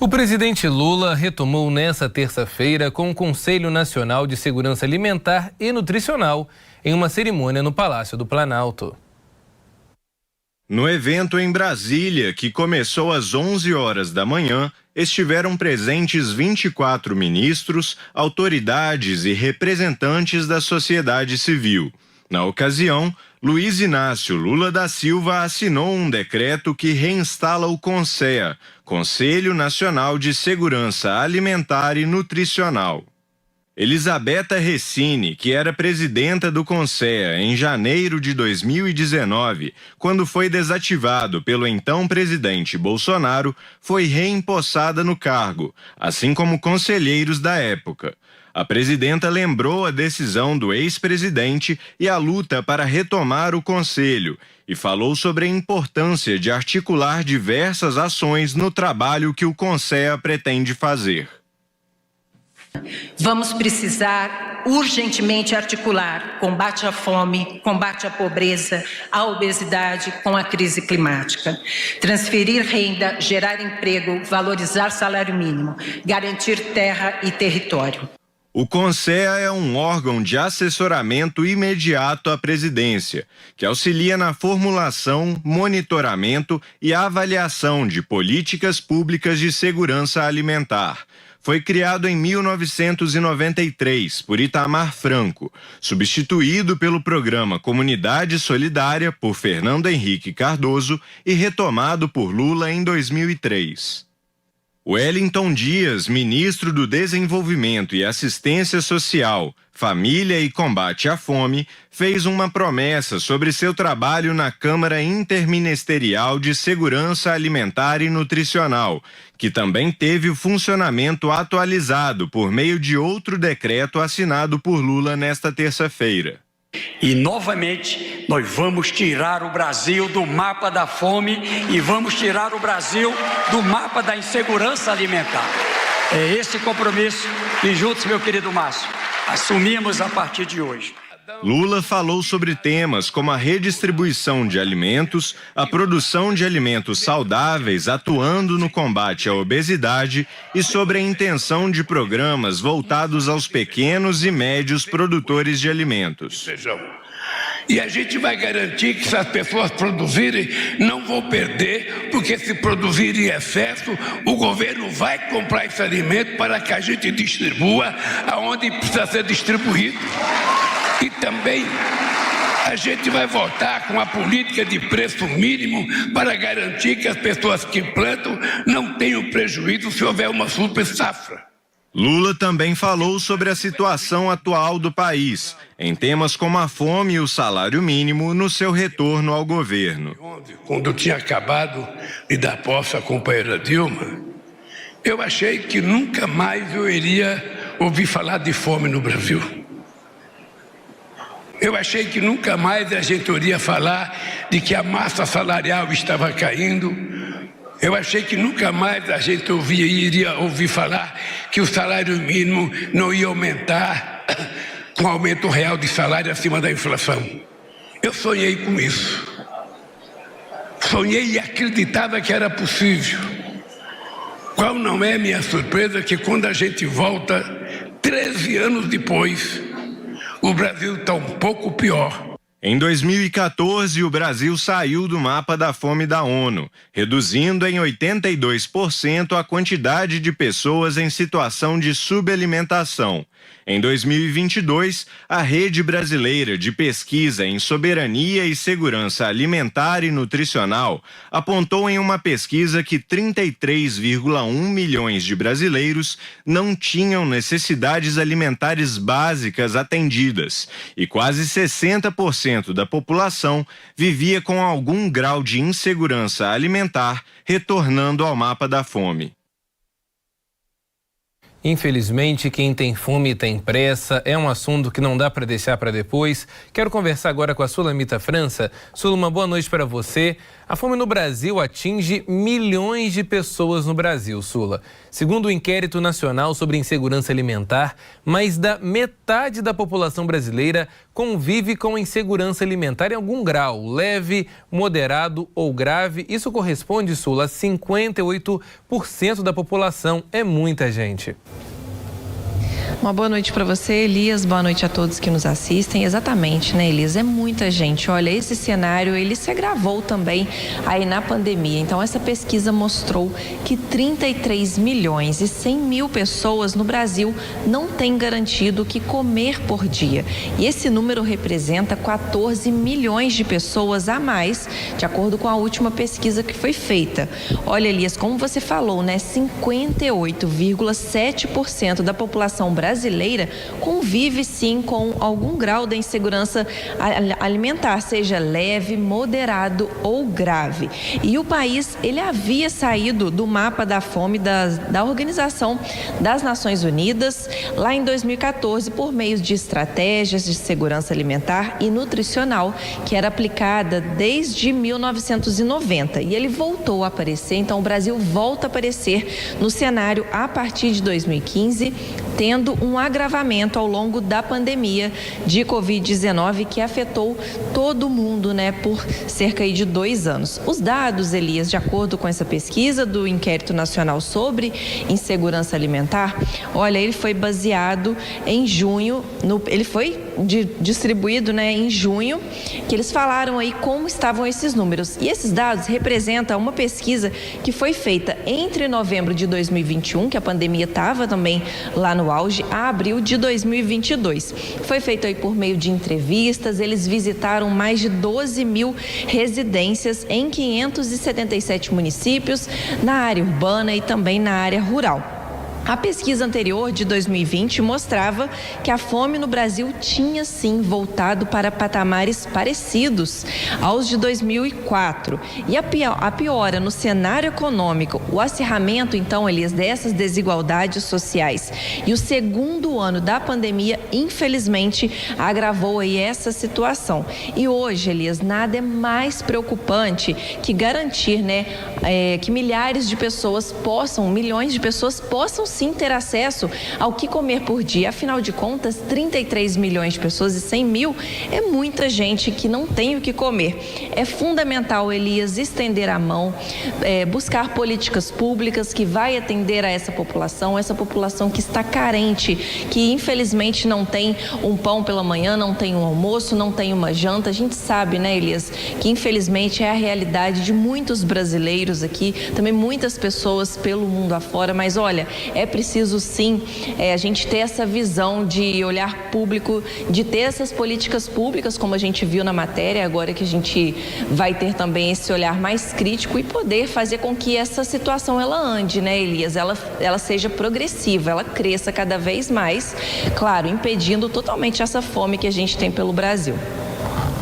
O presidente Lula retomou nesta terça-feira com o Conselho Nacional de Segurança Alimentar e Nutricional em uma cerimônia no Palácio do Planalto. No evento em Brasília, que começou às 11 horas da manhã, estiveram presentes 24 ministros, autoridades e representantes da sociedade civil. Na ocasião, Luiz Inácio Lula da Silva assinou um decreto que reinstala o CONSEA, Conselho Nacional de Segurança Alimentar e Nutricional. Elisabetta Recine, que era presidenta do CONSEA em janeiro de 2019, quando foi desativado pelo então presidente Bolsonaro, foi reempossada no cargo, assim como conselheiros da época. A presidenta lembrou a decisão do ex-presidente e a luta para retomar o conselho e falou sobre a importância de articular diversas ações no trabalho que o CONSEA pretende fazer. Vamos precisar urgentemente articular combate à fome, combate à pobreza, à obesidade com a crise climática. Transferir renda, gerar emprego, valorizar salário mínimo, garantir terra e território. O CONSEA é um órgão de assessoramento imediato à presidência, que auxilia na formulação, monitoramento e avaliação de políticas públicas de segurança alimentar. Foi criado em 1993 por Itamar Franco, substituído pelo programa Comunidade Solidária por Fernando Henrique Cardoso e retomado por Lula em 2003. Wellington Dias, ministro do Desenvolvimento e Assistência Social, Família e Combate à Fome, fez uma promessa sobre seu trabalho na Câmara Interministerial de Segurança Alimentar e Nutricional, que também teve o funcionamento atualizado por meio de outro decreto assinado por Lula nesta terça-feira. E, novamente, nós vamos tirar o Brasil do mapa da fome e vamos tirar o Brasil do mapa da insegurança alimentar. É esse compromisso que juntos, meu querido Márcio, assumimos a partir de hoje. Lula falou sobre temas como a redistribuição de alimentos, a produção de alimentos saudáveis atuando no combate à obesidade e sobre a intenção de programas voltados aos pequenos e médios produtores de alimentos. E a gente vai garantir que se as pessoas produzirem, não vão perder, porque se produzir em excesso, o governo vai comprar esse alimento para que a gente distribua aonde precisa ser distribuído. E também a gente vai voltar com a política de preço mínimo para garantir que as pessoas que plantam não tenham prejuízo se houver uma super safra. Lula também falou sobre a situação atual do país, em temas como a fome e o salário mínimo no seu retorno ao governo. Quando eu tinha acabado de dar posse à companheira Dilma, eu achei que nunca mais eu iria ouvir falar de fome no Brasil. Eu achei que nunca mais a gente iria falar de que a massa salarial estava caindo. Eu achei que nunca mais a gente iria ouvir falar que o salário mínimo não ia aumentar com aumento real de salário acima da inflação. Eu sonhei com isso. Sonhei e acreditava que era possível. Qual não é minha surpresa que quando a gente volta, 13 anos depois, o Brasil está um pouco pior. Em 2014, o Brasil saiu do mapa da fome da ONU, reduzindo em 82% a quantidade de pessoas em situação de subalimentação. Em 2022, a Rede Brasileira de Pesquisa em Soberania e Segurança Alimentar e Nutricional apontou em uma pesquisa que 33,1 milhões de brasileiros não tinham necessidades alimentares básicas atendidas e quase 60% da população vivia com algum grau de insegurança alimentar, retornando ao mapa da fome. Infelizmente, quem tem fome tem pressa. É um assunto que não dá para deixar para depois. Quero conversar agora com a Sulamita França. Suluma, boa noite para você. A fome no Brasil atinge milhões de pessoas no Brasil, Sula. Segundo o Inquérito Nacional sobre Insegurança Alimentar, mais da metade da população brasileira convive com insegurança alimentar em algum grau, leve, moderado ou grave. Isso corresponde, Sula, a 58% da população. É muita gente. Uma boa noite para você, Elias. Boa noite a todos que nos assistem. Exatamente, né, Elias? É muita gente. Olha, esse cenário, ele se agravou também aí na pandemia. Então, essa pesquisa mostrou que 33 milhões e 100 mil pessoas no Brasil não têm garantido o que comer por dia. E esse número representa 14 milhões de pessoas a mais, de acordo com a última pesquisa que foi feita. Olha, Elias, como você falou, né? 58,7% da população brasileira convive sim com algum grau de insegurança alimentar, seja leve, moderado ou grave. E o país, ele havia saído do mapa da fome da Organização das Nações Unidas lá em 2014 por meio de estratégias de segurança alimentar e nutricional que era aplicada desde 1990 e ele voltou a aparecer. Então o Brasil volta a aparecer no cenário a partir de 2015, tendo um agravamento ao longo da pandemia de Covid-19 que afetou todo mundo, né, por cerca de 2 anos. Os dados, Elias, de acordo com essa pesquisa do Inquérito Nacional sobre Insegurança Alimentar, olha, ele foi baseado em junho, ele foi distribuído, né, em junho, que eles falaram aí como estavam esses números. E esses dados representam uma pesquisa que foi feita entre novembro de 2021, que a pandemia estava também lá no auge, a abril de 2022. Foi feito aí por meio de entrevistas, eles visitaram mais de 12 mil residências em 577 municípios, na área urbana e também na área rural. A pesquisa anterior, de 2020, mostrava que a fome no Brasil tinha, sim, voltado para patamares parecidos aos de 2004. E a piora no cenário econômico, o acirramento, então, Elias, dessas desigualdades sociais e o segundo ano da pandemia, infelizmente, agravou aí essa situação. E hoje, Elias, nada é mais preocupante que garantir, né, que milhões de pessoas possam sim ter acesso ao que comer por dia. Afinal de contas, 33 milhões de pessoas e 100 mil é muita gente que não tem o que comer. É fundamental, Elias, estender a mão, buscar políticas públicas que vai atender a essa população que está carente, que infelizmente não tem um pão pela manhã, não tem um almoço, não tem uma janta. A gente sabe, né, Elias, que infelizmente é a realidade de muitos brasileiros aqui, também muitas pessoas pelo mundo afora, mas olha, é preciso sim a gente ter essa visão de olhar público, de ter essas políticas públicas, como a gente viu na matéria, agora que a gente vai ter também esse olhar mais crítico e poder fazer com que essa situação ela ande, né, Elias? Ela seja progressiva, ela cresça cada vez mais, claro, impedindo totalmente essa fome que a gente tem pelo Brasil.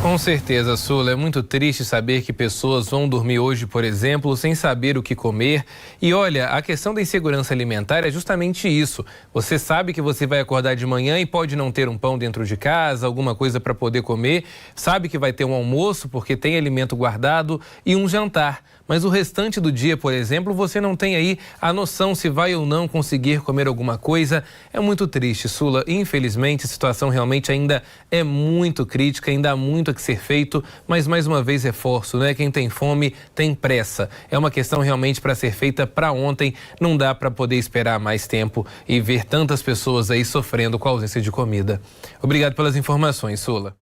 Com certeza, Sula. É muito triste saber que pessoas vão dormir hoje, por exemplo, sem saber o que comer. E olha, a questão da insegurança alimentar é justamente isso. Você sabe que você vai acordar de manhã e pode não ter um pão dentro de casa, alguma coisa para poder comer. Sabe que vai ter um almoço porque tem alimento guardado e um jantar. Mas o restante do dia, por exemplo, você não tem aí a noção se vai ou não conseguir comer alguma coisa. É muito triste, Sula. Infelizmente, a situação realmente ainda é muito crítica, ainda há muito a que ser feito, mas mais uma vez reforço, né? Quem tem fome tem pressa. É uma questão realmente para ser feita para ontem. Não dá para poder esperar mais tempo e ver tantas pessoas aí sofrendo com a ausência de comida. Obrigado pelas informações, Sula.